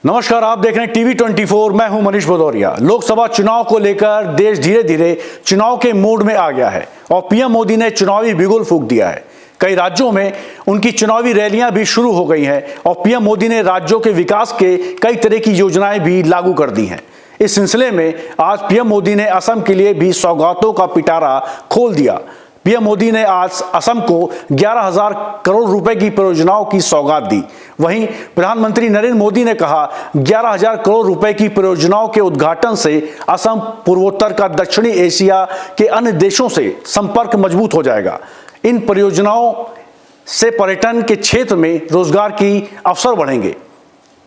नमस्कार, आप देख रहे हैं टीवी 24। मैं हूं मनीष भदौरिया। लोकसभा चुनाव को लेकर देश धीरे धीरे चुनाव के मूड में आ गया है और पीएम मोदी ने चुनावी बिगुल फूंक दिया है। कई राज्यों में उनकी चुनावी रैलियां भी शुरू हो गई हैं और पीएम मोदी ने राज्यों के विकास के कई तरह की योजनाएं भी लागू कर दी हैं। इस सिलसिले में आज पीएम मोदी ने असम के लिए भी सौगातों का पिटारा खोल दिया। पीएम मोदी ने आज असम को 11,000 करोड़ रुपए की परियोजनाओं की सौगात दी। वहीं प्रधानमंत्री नरेंद्र मोदी ने कहा 11,000 करोड़ रुपए की परियोजनाओं के उद्घाटन से असम पूर्वोत्तर का दक्षिणी एशिया के अन्य देशों से संपर्क मजबूत हो जाएगा। इन परियोजनाओं से पर्यटन के क्षेत्र में रोजगार की अवसर बढ़ेंगे।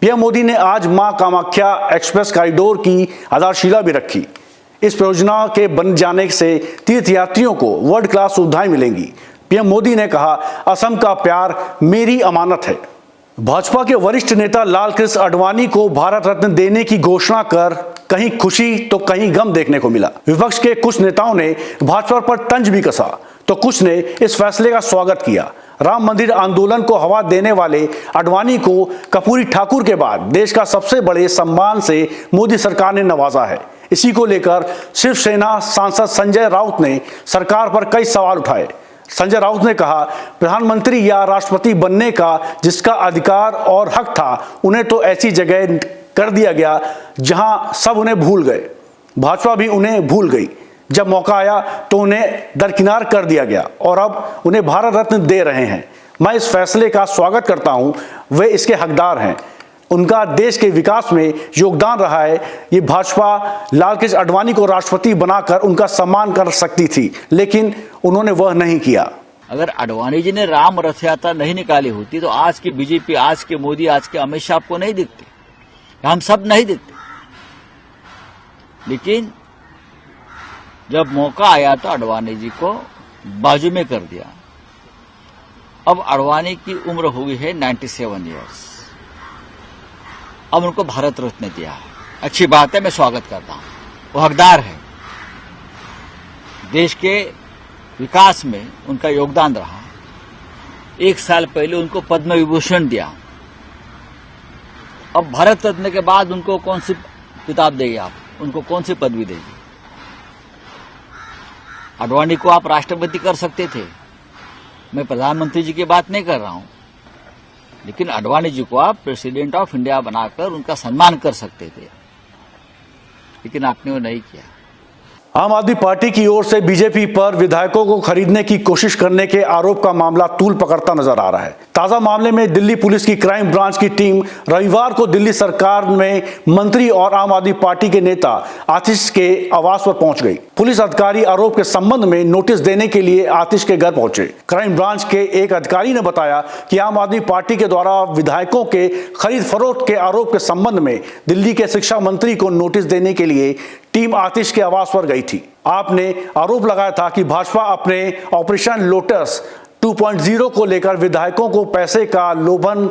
पीएम मोदी ने आज मां कामाख्या एक्सप्रेस कॉरिडोर की आधारशिला भी रखी। इस परियोजना के बन जाने से तीर्थयात्रियों को वर्ल्ड क्लास सुविधाएं मिलेंगी। पीएम मोदी ने कहा, असम का प्यार मेरी अमानत है। भाजपा के वरिष्ठ नेता लालकृष्ण आडवाणी को भारत रत्न देने की घोषणा कर कहीं खुशी तो कहीं गम देखने को मिला। विपक्ष के कुछ नेताओं ने भाजपा पर तंज भी कसा तो कुछ ने इस फैसले का स्वागत किया। राम मंदिर आंदोलन को हवा देने वाले आडवाणी को कर्पूरी ठाकुर के बाद देश का सबसे बड़े सम्मान से मोदी सरकार ने नवाजा है। इसी को लेकर शिवसेना सांसद संजय राउत ने सरकार पर कई सवाल उठाए। संजय राउत ने कहा, प्रधानमंत्री या राष्ट्रपति बनने का जिसका अधिकार और हक था, उन्हें तो ऐसी जगह कर दिया गया जहां सब उन्हें भूल गए। भाजपा भी उन्हें भूल गई। जब मौका आया तो उन्हें दरकिनार कर दिया गया और अब उन्हें भारत रत्न दे रहे हैं। मैं इस फैसले का स्वागत करता हूं। वे इसके हकदार हैं। उनका देश के विकास में योगदान रहा है। ये भाजपा लालकृष्ण आडवाणी को राष्ट्रपति बनाकर उनका सम्मान कर सकती थी, लेकिन उन्होंने वह नहीं किया। अगर आडवाणी जी ने राम रथ यात्रा नहीं निकाली होती तो आज की बीजेपी, आज के मोदी, आज के अमित शाह आपको नहीं दिखते, हम सब नहीं दिखते। लेकिन जब मौका आया तो आडवाणी जी को बाजू में कर दिया। अब आडवाणी की उम्र हो गई है 97 ईयर्स। अब उनको भारत रत्न दिया है। अच्छी बात है, मैं स्वागत करता हूं। वो हकदार है। देश के विकास में उनका योगदान रहा। 1 साल पहले उनको पद्म विभूषण दिया। अब भारत रत्न के बाद उनको कौन सी किताब देगी आप? उनको कौन सी पदवी देगी? आडवाणी को आप राष्ट्रपति कर सकते थे। मैं प्रधानमंत्री जी की बात नहीं कर रहा हूं, लेकिन आडवाणी जी को आप प्रेसिडेंट ऑफ इंडिया बनाकर उनका सम्मान कर सकते थे, लेकिन आपने वो नहीं किया। आम आदमी पार्टी की ओर से बीजेपी पर विधायकों को खरीदने की कोशिश करने के आरोप का मामला तूल पकड़ता नजर आ रहा है। ताजा मामले में दिल्ली पुलिस की क्राइम ब्रांच की टीम रविवार को दिल्ली सरकार में मंत्री और आम आदमी पार्टी के नेता आतिश के आवास पर पहुंच गई। पुलिस अधिकारी आरोप के संबंध में नोटिस देने के लिए आतिश के घर पहुंचे। क्राइम ब्रांच के एक अधिकारी ने बताया कि आम आदमी पार्टी के द्वारा विधायकों के खरीद फरोख्त के आरोप के संबंध में दिल्ली के शिक्षा मंत्री को नोटिस देने के लिए टीम आतिश के आवास पर गई थी। आपने आरोप लगाया था कि भाजपा अपने ऑपरेशन लोटस 2.0 को लेकर विधायकों को पैसे का लोभन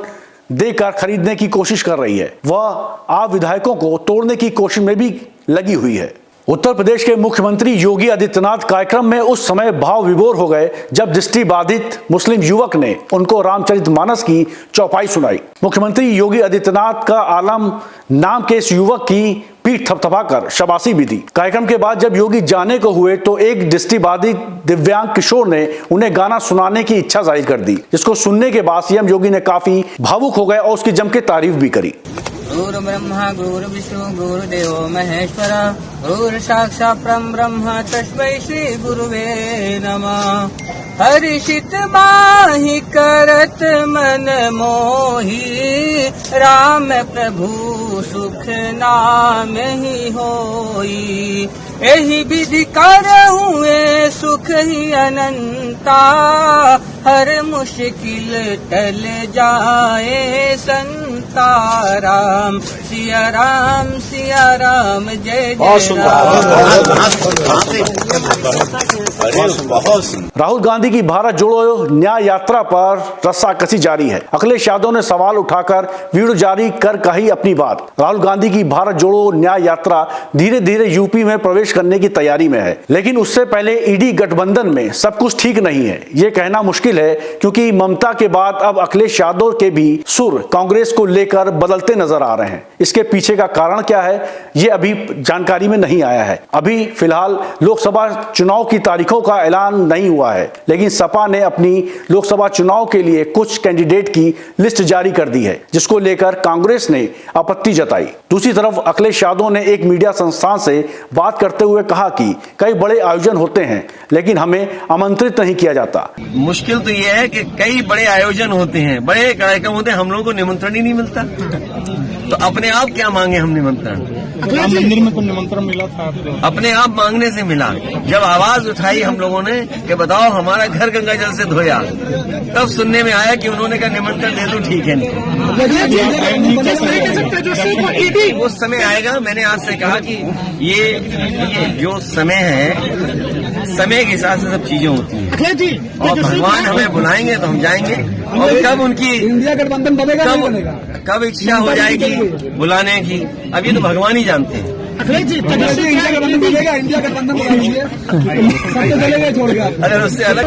देकर खरीदने की कोशिश कर रही है। वह आप विधायकों को तोड़ने की कोशिश में भी लगी हुई है। उत्तर प्रदेश के मुख्यमंत्री योगी आदित्यनाथ कार्यक्रम में उस समय भाव विभोर हो गए जब दृष्टिबाधित मुस्लिम युवक ने उनको रामचरितमानस की चौपाई सुनाई। मुख्यमंत्री योगी आदित्यनाथ का आलम नाम के इस युवक की पीठ थपथपाकर शाबाशी भी दी। कार्यक्रम के बाद जब योगी जाने को हुए तो एक दृष्टिबाधित दिव्यांग किशोर ने उन्हें गाना सुनाने की इच्छा जाहिर कर दी, जिसको सुनने के बाद सीएम योगी ने काफी भावुक हो गए और उसकी जम के तारीफ भी करी। गुरु ब्रह्मा गुरु विष्णु गुरुदेव महेश्वर गुरु साक्षात् परम ब्रह्म तस्मै श्री गुरुवे नमः। हर्षित बाहि करत मन मोहि राम प्रभु सुख नाम ही होई। एहि विधि करहुए सुख ही अनंता हर मुश्किल टल जाए संता। राम सिया राम जय जय राम। बहुत सुंदर। राहुल गांधी की भारत जोड़ो न्याय यात्रा पर रस्साकसी जारी है। अखिलेश यादव ने सवाल उठाकर वीडियो जारी कर कही अपनी बात। राहुल गांधी की भारत जोड़ो न्याय यात्रा धीरे धीरे यूपी में प्रवेश करने की तैयारी में है, लेकिन उससे पहले ईडी गठबंधन में सब कुछ ठीक नहीं है, ये कहना मुश्किल है, क्योंकि ममता के बाद अब अखिलेश यादव के भी सुर कांग्रेस को लेकर बदलते नजर आ रहे हैं। इसके पीछे का कारण क्या है, ये अभी जानकारी में नहीं आया है। अभी फिलहाल लोकसभा चुनाव की तारीखों का ऐलान नहीं हुआ है, लेकिन सपा ने अपनी लोकसभा चुनाव के लिए कुछ कैंडिडेट की लिस्ट जारी कर दी है, जिसको लेकर कांग्रेस ने आपत्ति जताई। दूसरी तरफ अखिलेश यादव ने एक मीडिया संस्थान से बात करते हुए कहा कि कई बड़े आयोजन होते हैं, लेकिन हमें आमंत्रित नहीं किया जाता। मुश्किल तो ये है कि कई बड़े आयोजन होते हैं, बड़े कार्यक्रम होते हैं, हम लोगों को निमंत्रण ही नहीं मिलता, तो अपने आप क्या मांगे हम निमंत्रण? राम मंदिर में तो निमंत्रण मिला था आपको? अपने आप मांगने से मिला। जब आवाज उठाई हम लोगों ने कि बताओ हमारा घर गंगा जल से धोया, तब सुनने में आया कि उन्होंने कहा निमंत्रण दे दो, ठीक है। उस समय आएगा। मैंने आज से कहा कि ये जो समय है, समय के हिसाब से सब चीजें होती हैं, और भगवान हमें बुलाएंगे तो हम जाएंगे। और कब उनकी इंडिया गठबंधन बनेगा नहीं बनेगा? कब इच्छा हो जाएगी बुलाने की, अभी तो भगवान ही जानते हैं। अखिलेश जी, इंडिया गठबंधन बनेगा? इंडिया गठबंधन बनाएंगे, सब तो चलेगा छोड़ के। अरे उससे अलग